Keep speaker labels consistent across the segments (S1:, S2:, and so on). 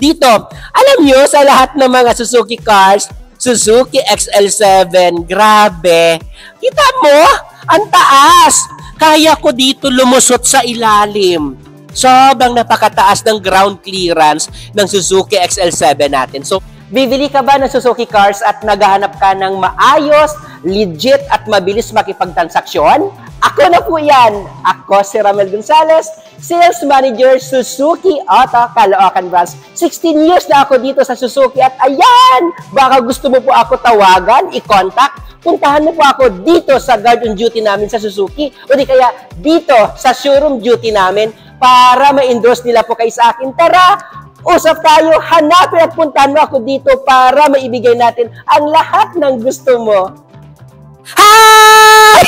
S1: Dito, alam nyo, sa lahat ng mga Suzuki cars, Suzuki XL7, grabe. Kita mo? Ang taas. Kaya ko dito lumusot sa ilalim. Sobrang napakataas ng ground clearance ng Suzuki XL7 natin. So, bibili ka ba ng Suzuki cars at naghahanap ka ng maayos, legit at mabilis makipagtransaksyon? Ako na po yan. Ako si Ramel Gonzalez, Sales Manager, Suzuki Auto Caloocan Branch. 16 years na ako dito sa Suzuki at ayan, baka gusto mo po ako tawagan, i-contact, puntahan mo po ako dito sa guard on duty namin sa Suzuki o di kaya dito sa showroom duty namin para ma-endorse nila po kayo sa akin. Tara, usap tayo, hanapin at puntahan mo ako dito para maibigay natin ang lahat ng gusto mo. Hi!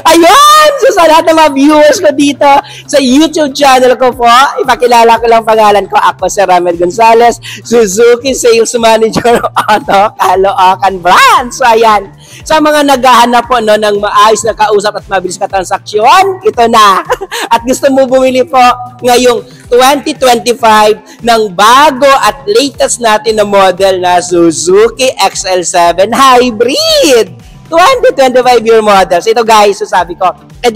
S1: Ayun! So sa lahat ng mga viewers ko dito sa YouTube channel ko po, ipakilala ko lang pangalan ko. Ako si Ramel Gonzalez, Suzuki Sales Manager Auto Caloocan Branch. So ayan, sa mga naghahanap po no, ng maayos na kausap at mabilis ka transaksyon, ito na. At gusto mo bumili po ngayong 2025 ng bago at latest natin na model na Suzuki XL7 Hybrid. 2025 year models. Ito guys, so sabi ko,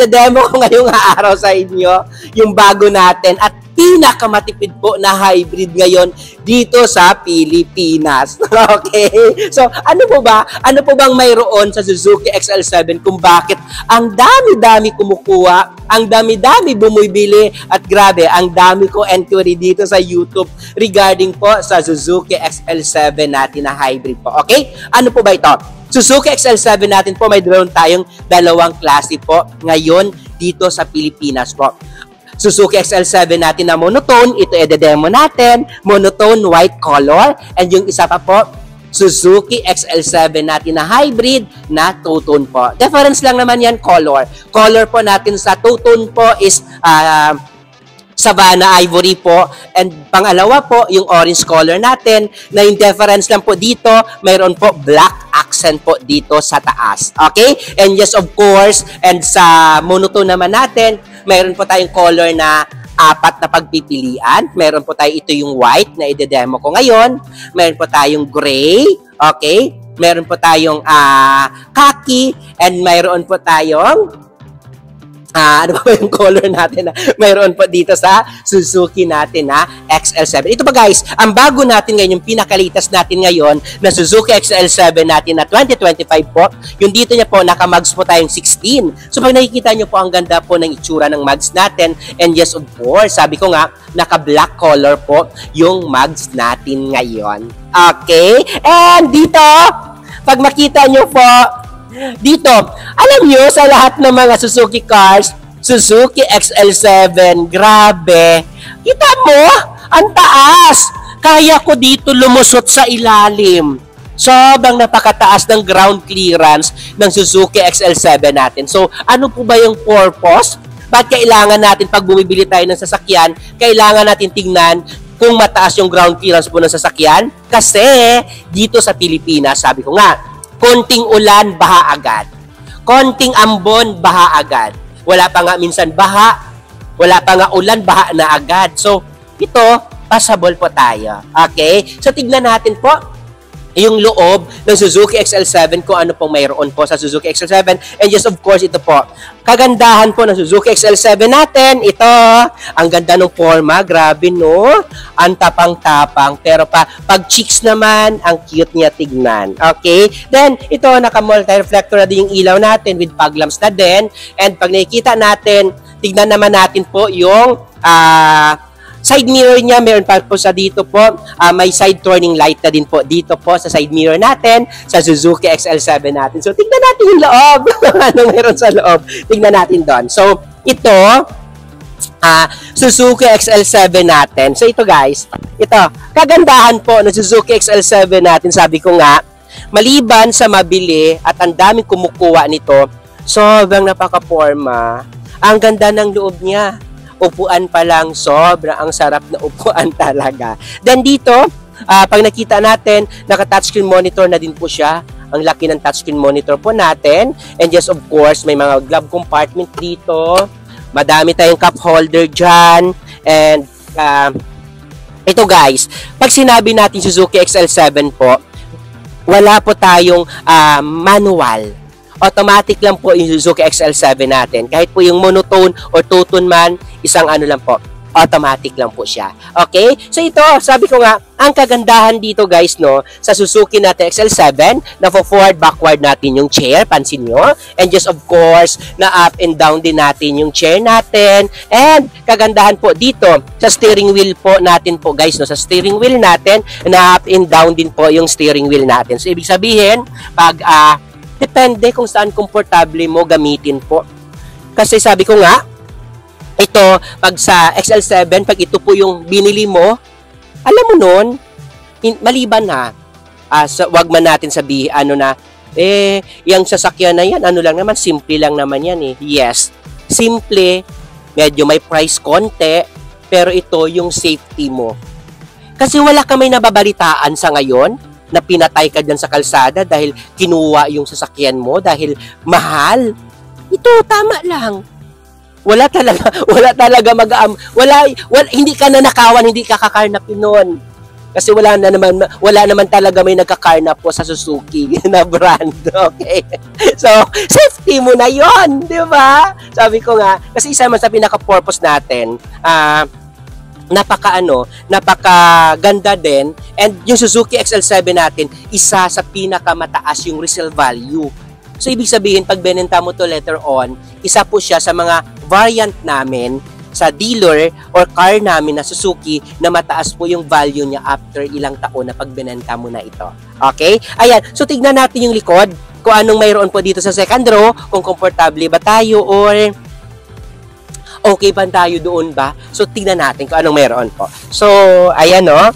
S1: demo ko ngayong araw sa inyo yung bago natin at pinakamatipid po na hybrid ngayon dito sa Pilipinas. Okay? So, ano po ba? Ano po bang mayroon sa Suzuki XL7 kung bakit ang dami-dami kumukuha, ang dami-dami bumibili at grabe, ang dami ko inquiry dito sa YouTube regarding po sa Suzuki XL7 natin na hybrid po. Okay? Ano po ba ito? Suzuki XL7 natin po, may tayong dalawang klase po ngayon dito sa Pilipinas po. Suzuki XL7 natin na monotone, ito i-demo natin, monotone white color, and yung isa pa po, Suzuki XL7 natin na hybrid na two-tone po. Difference lang naman yan, color. Color po natin sa two-tone po is Savannah Ivory po. And pangalawa po, yung orange color natin, na yung difference lang po dito, mayroon po black accent po dito sa taas. Okay? And yes, of course, and sa monotone naman natin, mayroon po tayong color na apat na pagpipilian. Mayroon po tayo, ito yung white na i-demo ko ngayon. Mayroon po tayong gray. Okay? Mayroon po tayong khaki. And mayroon po tayong ano ba yung color natin na mayroon po dito sa Suzuki natin na XL7. Ito ba guys, ang bago natin ngayon, yung pinakalitas natin ngayon na Suzuki XL7 natin na 2025 po, yung dito niya po, naka-mugs po tayong 16. So pag nakikita nyo po, ang ganda po ng itsura ng mugs natin. And yes, of course, sabi ko nga, naka-black color po yung mugs natin ngayon. Okay? And dito, pag makita nyo po, dito, alam nyo, sa lahat ng mga Suzuki cars, Suzuki XL7, grabe. Kita mo? Ang taas. Kaya ko dito lumusot sa ilalim. Sobrang napakataas ng ground clearance ng Suzuki XL7 natin. So, ano po ba yung purpose? Ba't kailangan natin, pag bumibili tayo ng sasakyan, kailangan natin tingnan kung mataas yung ground clearance po ng sasakyan? Kasi, dito sa Pilipinas, sabi ko nga, konting ulan, baha agad. Konting ambon, baha agad. Wala pa nga minsan baha, wala pa nga ulan, baha na agad. So, ito, passable po tayo. Okay? So, tignan natin po yung loob ng Suzuki XL7 kung ano pong mayroon po sa Suzuki XL7. And yes, of course, ito po. Kagandahan po ng Suzuki XL7 natin. Ito, ang ganda ng forma. Grabe, no? Ang tapang-tapang. Pero pag cheeks naman, ang cute niya tignan. Okay? Then, ito, naka-multi-reflector na din yung ilaw natin with fog lamps na din. And pag nakikita natin, tignan naman natin po yung side mirror niya, meron pa po sa dito po, may side turning light na din po dito po sa side mirror natin, sa Suzuki XL7 natin. So, tignan natin yung loob. Ano meron sa loob? Tignan natin doon. So, ito, Suzuki XL7 natin. So, ito guys, ito, kagandahan po ng Suzuki XL7 natin, sabi ko nga, maliban sa mabili at ang daming kumukuha nito, sobrang napaka-forma. Ang ganda ng loob niya. Upuan pa lang, sobra ang sarap na upuan talaga. Then dito, pag nakita natin, naka-touchscreen monitor na din po siya. Ang laki ng touchscreen monitor po natin. And yes, of course, may mga glove compartment dito. Madami tayong cup holder dyan. And ito guys, pag sinabi natin Suzuki XL7 po, wala po tayong manual. Automatic lang po yung Suzuki XL7 natin. Kahit po yung monotone or two-tone man, isang ano lang po, automatic lang po siya. Okay? So ito, sabi ko nga, ang kagandahan dito guys, no, sa Suzuki natin XL7, na forward, backward natin yung chair, pansin nyo. And just of course, na up and down din natin yung chair natin. And kagandahan po dito, sa steering wheel po natin po guys, no, sa steering wheel natin, na up and down din po yung steering wheel natin. So ibig sabihin, pag depende kung saan komportable mo gamitin po. Kasi sabi ko nga, ito, pag sa XL7, pag ito po yung binili mo, alam mo nun, maliban na, wag man natin sabihin, yung sasakyan na yan, ano lang naman, simple lang naman yan eh. Yes, simple, medyo may price konti, pero ito yung safety mo. Kasi wala ka may nababalitaan sa ngayon, na pinatay ka dyan sa kalsada dahil kinuha yung sasakyan mo, dahil mahal. Ito, tama lang. Wala talaga hindi ka nanakawan, hindi ka kakarnapin nun. Kasi wala naman talaga may nagkakarnap po sa Suzuki na brand, okay? So, safety mo na yon, di ba? Sabi ko nga, kasi isa man sa pinaka-purpose natin, napakaganda din, and yung Suzuki XL7 natin, isa sa pinakamataas yung resale value. So, ibig sabihin, pag benenta mo to later on, isa po siya sa mga variant namin sa dealer or car namin na Suzuki na mataas po yung value niya after ilang taon na pagbenta mo na ito. Okay? Ayan. So, tignan natin yung likod. Kung anong mayroon po dito sa second row. Kung komportable ba tayo or okay ba tayo doon ba? So, tignan natin kung anong mayroon po. So, ayan o.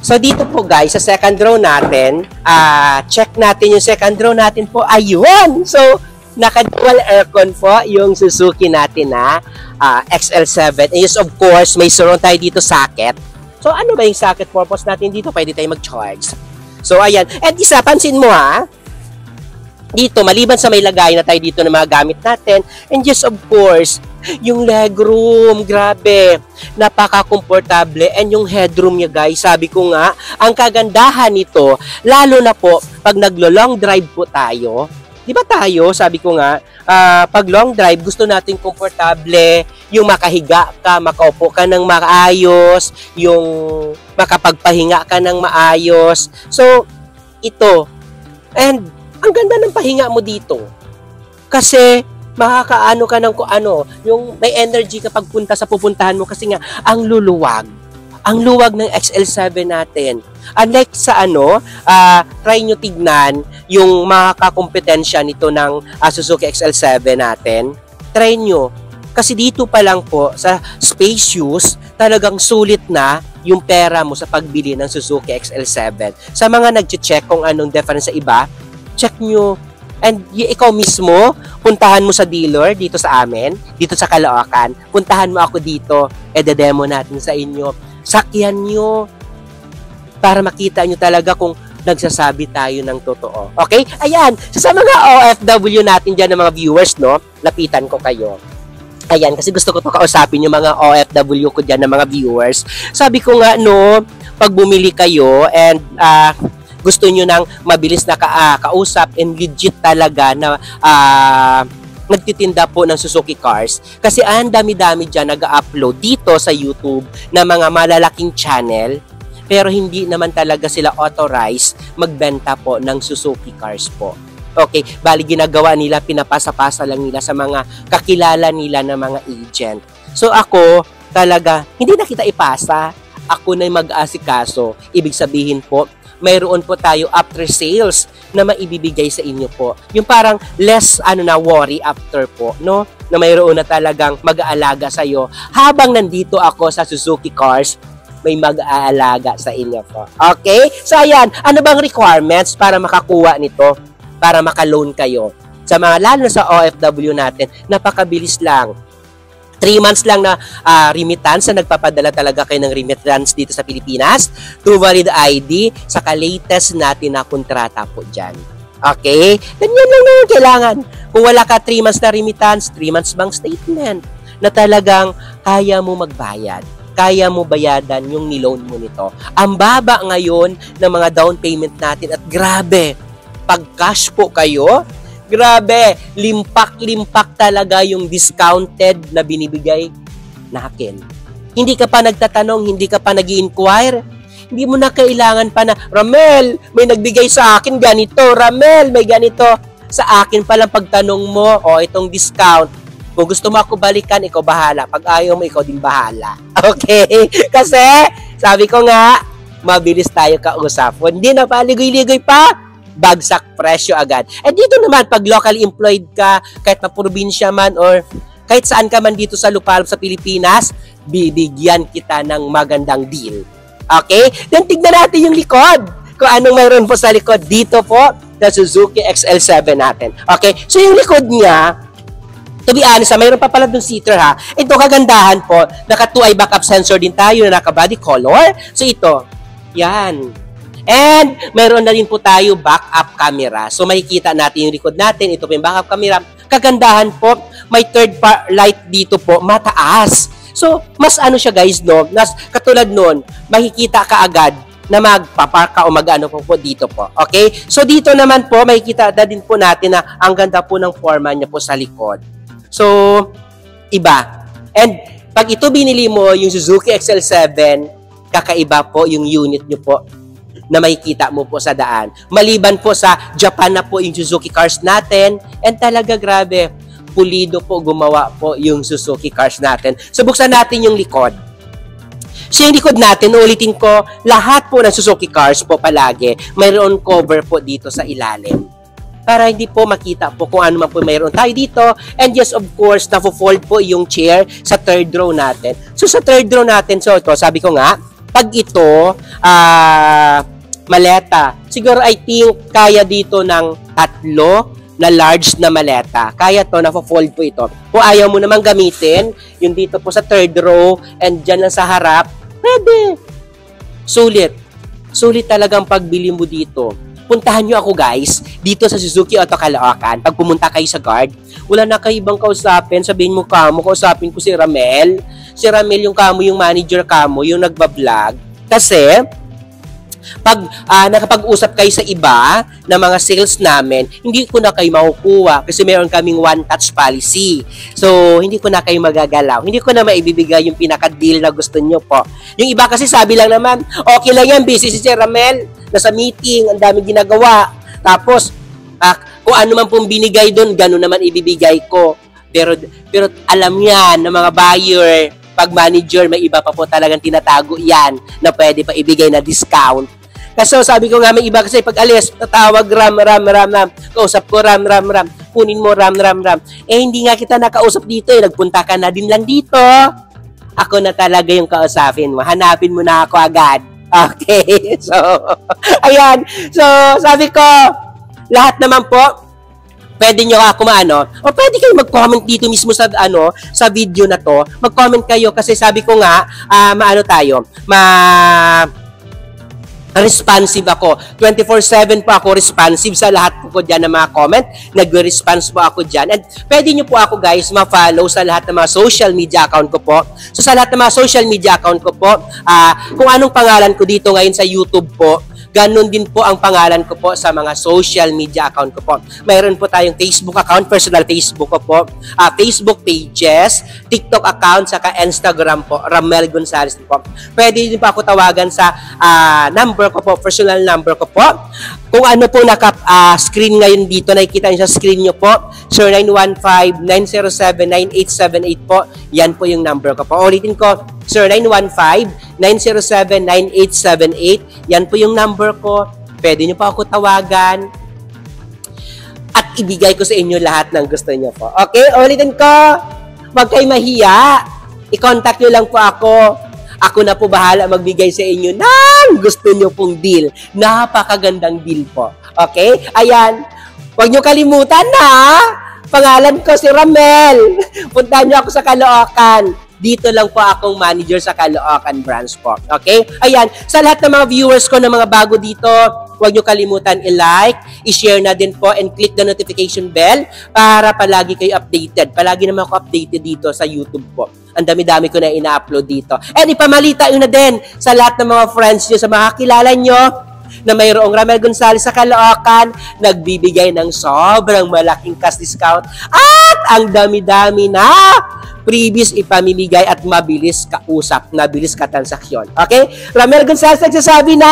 S1: So, dito po guys, sa second row natin, check natin yung second row natin po. Ayun! So, naka-dual aircon po yung Suzuki natin na XL7. And yes, of course, may surround tayo dito socket. So, ano ba yung socket purpose natin dito? Pwede tayo mag-charge. So, ayan. And isa, pansin mo dito, maliban sa may lagay na tayo dito ng mga gamit natin, and yes, of course, yung legroom, grabe, napaka-komportable, and yung headroom niya guys, sabi ko nga, ang kagandahan nito, lalo na po, pag naglo-long drive po tayo, di ba tayo, sabi ko nga, pag long drive, gusto natin komportable, yung makahiga ka, makaupo ka ng maayos, yung makapagpahinga ka ng maayos. So, ito, and ang ganda ng pahinga mo dito. Kasi, makakaano ka ng kung ano, yung may energy kapag punta sa pupuntahan mo kasi nga, ang luluwag. Ang luwag ng XL7 natin. Unlike sa try nyo tignan yung makakakompetensya nito ng Suzuki XL7 natin. Try nyo. Kasi dito pa lang po, sa spacious, talagang sulit na yung pera mo sa pagbili ng Suzuki XL7. Sa mga nag-check kung anong difference sa iba, check nyo. And ikaw mismo, puntahan mo sa dealer dito sa amin, dito sa Caloocan. Puntahan mo ako dito, demo natin sa inyo. Sakyan nyo para makita nyo talaga kung nagsasabi tayo ng totoo. Okay? Ayan, sa mga OFW natin dyan ng mga viewers, no, lapitan ko kayo. Ayan, kasi gusto ko to kausapin yung mga OFW ko dyan ng mga viewers. Sabi ko nga, no, pag bumili kayo and gusto nyo ng mabilis na kausap and legit talaga na nagtitinda po ng Suzuki cars. Kasi ang dami-dami dyan nag-upload dito sa YouTube na mga malalaking channel, pero hindi naman talaga sila authorized magbenta po ng Suzuki cars po. Okay, bali ginagawa nila, pinapasa-pasa lang nila sa mga kakilala nila na mga agent. So ako, talaga, hindi na kita ipasa. Ako na mag-asikaso. Ibig sabihin po, mayroon po tayo after sales na maibibigay sa inyo po. Yung parang less worry after po, no? Na mayroon na talagang mag-aalaga sa iyo. Habang nandito ako sa Suzuki Cars, may mag-aalaga sa inyo po. Okay? So ayan, ano bang requirements para makakuha nito? Para maka-loan kayo? Sa mga lalo sa OFW natin, napakabilis lang. 3 months lang na remittance na nagpapadala talaga kayo ng remittance dito sa Pilipinas. True Valid ID, saka latest natin na kontrata po dyan. Okay? Ganyan lang naman kailangan. Kung wala ka 3 months na remittance, 3 months bank statement. na talagang kaya mo magbayad. Kaya mo bayadan yung niloan mo nito. Ang baba ngayon ng mga down payment natin at grabe, pag cash po kayo, grabe, limpak-limpak talaga yung discounted na binibigay natin. Hindi ka pa nagtatanong, hindi ka pa nag-i-inquire, hindi mo na kailangan pa na, Ramel, may nagbigay sa akin ganito, Ramel, may ganito. Sa akin palang pagtanong mo, itong discount, kung gusto mo ako balikan, ikaw bahala. Pag ayaw mo, ikaw din bahala. Okay? Kasi, sabi ko nga, mabilis tayo kausap. Hindi na paligoy-ligoy pa, bagsak presyo agad. And dito naman, pag locally employed ka, kahit na probinsya man or kahit saan ka man dito sa Lupalop sa Pilipinas, bibigyan kita ng magandang deal. Okay? Then tignan natin yung likod. Kung anong mayroon po sa likod. Dito po, sa Suzuki XL7 natin. Okay? So yung likod niya, to be honest, mayroon pa pala dun seater ha. Ito kagandahan po, naka 2-eye backup sensor din tayo na naka body color. So ito, yan. And meron na rin po tayo backup camera. So makikita natin yung likod natin. Ito po yung backup camera. Kagandahan po, may third light dito po, mataas. So, mas ano siya guys, no? Katulad nun, makikita ka agad na magpapark ka o mag-ano po dito po. Okay? So, dito naman po, makikita na din po natin na ang ganda po ng forma niya po sa likod. So, iba. And, pag ito binili mo, yung Suzuki XL7, kakaiba po yung unit nyo po na makikita mo po sa daan. Maliban po sa Japan na po yung Suzuki cars natin, and talaga grabe, pulido po gumawa po yung Suzuki cars natin. So, buksan natin yung likod. So, yung likod natin, ulitin ko, lahat po ng Suzuki cars po palagi, mayroon cover po dito sa ilalim. Para hindi po makita po kung ano man po mayroon tayo dito. And yes, of course, nafo-fold po yung chair sa third row natin. So, sa third row natin, so ito, sabi ko nga, pag ito, maleta, siguro I think kaya dito ng 3 na large na maleta. Kaya to, nafo-fold po ito. Kung ayaw mo namang gamitin, yung dito po sa third row, and dyan lang sa harap, pwede. Sulit. Sulit talagang pagbili mo dito. Puntahan nyo ako guys, dito sa Suzuki Auto Caloocan. Pag pumunta kayo sa guard, wala na kayo ibang kausapin. Sabihin mo kamo, kausapin ko si Ramel. Si Ramel yung kamo, yung manager kamo, yung nagbablog. Kasi, pag nakapag-usap kayo sa iba na mga sales namin, hindi ko na kayo makukuha kasi meron kaming one-touch policy. So, hindi ko na kayo magagalaw. Hindi ko na maibibigay yung pinaka-deal na gusto nyo po. Yung iba kasi sabi lang naman, okay lang yan, busy si Ramel, nasa meeting, ang daming ginagawa. Tapos, kung ano man pong binigay doon, gano'n naman ibibigay ko. Pero alam yan ng mga buyer, pag manager, may iba pa po talagang tinatago yan na pwede pa ibigay na discount. Kasi sabi ko nga, may iba kasi pag alis, tatawag Ram. Kausap ko Ram. Kunin mo Ram. Eh, hindi nga kita nakausap dito eh. Nagpunta ka na din lang dito. Ako na talaga yung kausapin mo. Hanapin mo na ako agad. Okay? So, ayan. So, sabi ko, lahat naman po, pwede nyo ako o pwede kayo mag-comment dito mismo sa sa video na to. Mag-comment kayo kasi sabi ko nga, responsive ako. 24/7 po ako responsive sa lahat po dyan ng mga comment. Nag-response po ako dyan. And pwede nyo po ako guys ma-follow sa lahat ng mga social media account ko po. So sa lahat ng mga social media account ko po, kung anong pangalan ko dito ngayon sa YouTube po, ganun din po ang pangalan ko po sa mga social media account ko po. Mayroon po tayong Facebook account, personal Facebook ko po, Facebook pages, TikTok account, saka Instagram po, Ramel Gonzales po. Pwede din po ako tawagan sa number ko po, personal number ko po. Kung ano po naka-screen ngayon dito, nakikita niyo sa screen nyo po, 0915-907-9878 po. Yan po yung number ko po. Ulitin ko, 0915-907-9878. Yan po yung number ko. Pwede nyo po ako tawagan. At ibigay ko sa inyo lahat ng gusto nyo po. Okay? Ulitin ko. Huwag kayo mahiya. I-contact nyo lang po ako. Ako na po bahala magbigay sa inyo ng gusto nyo pong deal. Napakagandang deal po. Okay? Ayan. Huwag nyo kalimutan na. Pangalan ko si Ramel. Puntahan nyo ako sa Caloocan. Dito lang po akong manager sa Caloocan branch po. Okay? Ayan. Sa lahat ng mga viewers ko na mga bago dito, huwag nyo kalimutan i-like, i-share na din po, and click the notification bell para palagi kayo updated. Palagi naman ako updated dito sa YouTube po. Ang dami-dami ko na ina-upload dito. And ipamalita yun na din sa lahat ng mga friends nyo, sa mga kilala nyo, na mayroong Ramel Gonzales sa Caloocan, nagbibigay ng sobrang malaking cash discount at ang dami-dami na previous ipamimigay at mabilis kausap, mabilis katransaksyon. Okay? Ramel Gonzales nagsasabi na,